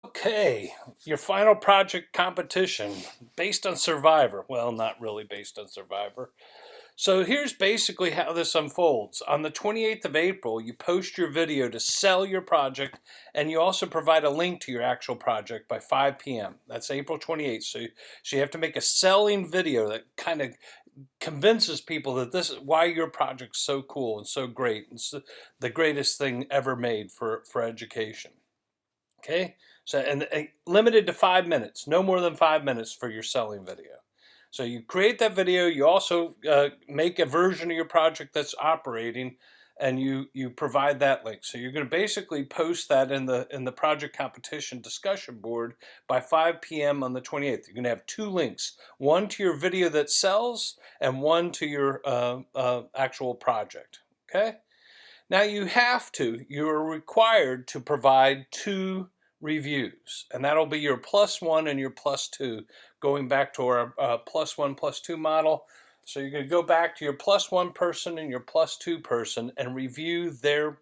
Okay, your final project competition based on Survivor. Well, not really based on Survivor. So here's basically how this unfolds. On the 28th of April, you post your video to sell your project, and you also provide a link to your actual project by 5 p.m. That's April 28th. So you have to make a selling video that kind of convinces people that this is why your project's so cool and so great. It's the greatest thing ever made for education. Okay, so and limited to 5 minutes, no more than 5 minutes for your selling video. So you create that video. You also make a version of your project that's operating, and you provide that link. So you're going to basically post that in the project competition discussion board by 5 p.m. on the 28th. You're going to have two links: one to your video that sells, and one to your actual project. Okay. Now you're required to provide two reviews, and that'll be your +1 and your +2, going back to our +1, +2 model. So you're going to go back to your +1 person and your +2 person and review their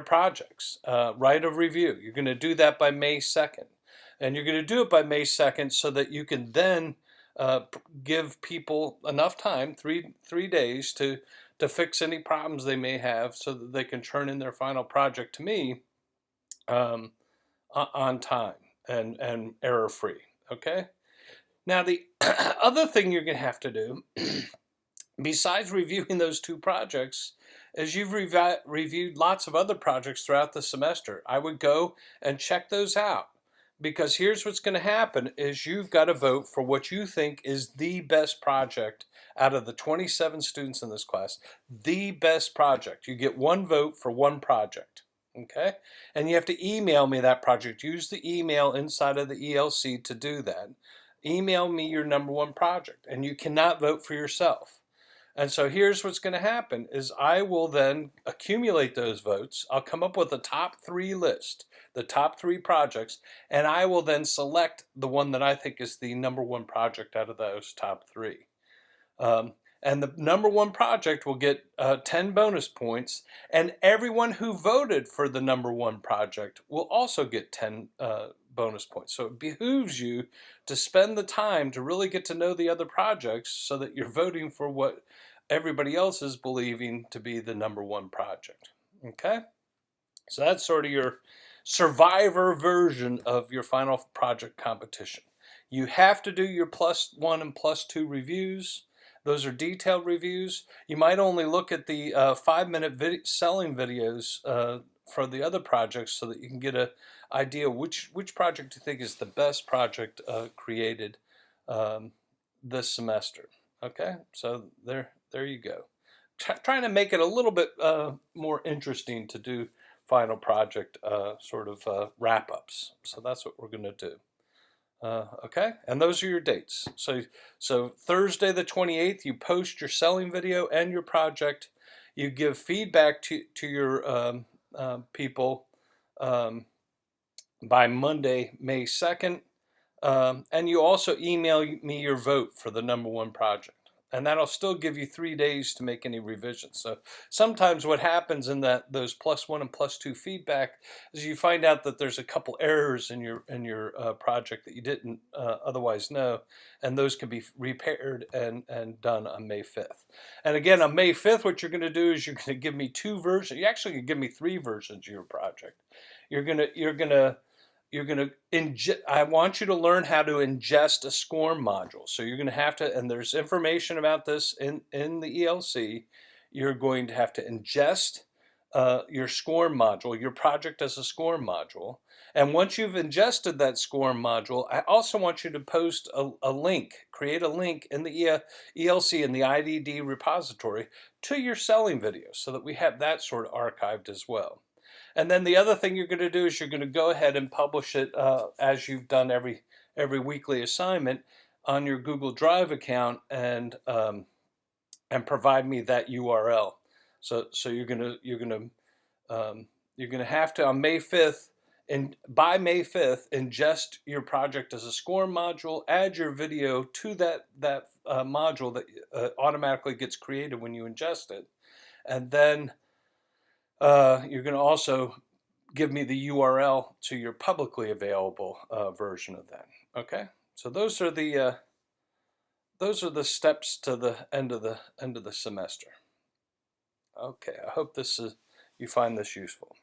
projects. Right of review. You're going to do that by May 2nd. And you're going to do it by May 2nd so that you can then give people enough time, three days, to fix any problems they may have so that they can turn in their final project to me on time and error free. Okay. Now the other thing you're going to have to do, besides reviewing those two projects, is you've reviewed lots of other projects throughout the semester. I would go and check those out, because here's what's going to happen is you've got to vote for what you think is the best project out of the 27 students in this class. The best project. You get one vote for one project. Okay? And you have to email me that project. Use the email inside of the ELC to do that. Email me your number one project, and you cannot vote for yourself. And so here's what's going to happen is I will then accumulate those votes. I'll come up with a top 3 list, the top 3 projects, and I will then select the one that I think is the number one project out of those top 3. And the number one project will get 10 bonus points, and everyone who voted for the number one project will also get 10 bonus points. So it behooves you to spend the time to really get to know the other projects so that you're voting for what everybody else is believing to be the number one project. Okay? So that's sort of your Survivor version of your final project competition. You have to do your +1 and +2 reviews. Those are detailed reviews. You might only look at the 5-minute selling videos for the other projects so that you can get an idea which project you think is the best project created this semester. Okay, so there you go. Trying to make it a little bit more interesting to do final project wrap-ups. So that's what we're going to do. Okay, and those are your dates. So Thursday the 28th, you post your selling video and your project. You give feedback to your people by Monday, May 2nd. And you also email me your vote for the number one project. And that'll still give you 3 days to make any revisions. So sometimes what happens in those +1 and +2 feedback is you find out that there's a couple errors in your project that you didn't otherwise know, and those can be repaired and done on May 5th. And again, on May 5th, what you're going to do is you're going to give me 2 versions. You actually can give me 3 versions of your project. I want you to learn how to ingest a SCORM module. So you're going to have to, and there's information about this in the ELC, you're going to have to ingest your SCORM module, your project as a SCORM module. And once you've ingested that SCORM module, I also want you to post a link, create a link in the ELC in the IDD repository to your selling video so that we have that sort of archived as well. And then the other thing you're going to do is you're going to go ahead and publish it as you've done every weekly assignment on your Google Drive account and provide me that URL. So you're going to have to on May 5th and by May 5th ingest your project as a SCORM module, add your video to that module that automatically gets created when you ingest it, and then you're going to also give me the URL to your publicly available version of that. Okay, so those are the steps to the end of the semester. Okay, I hope you find this useful.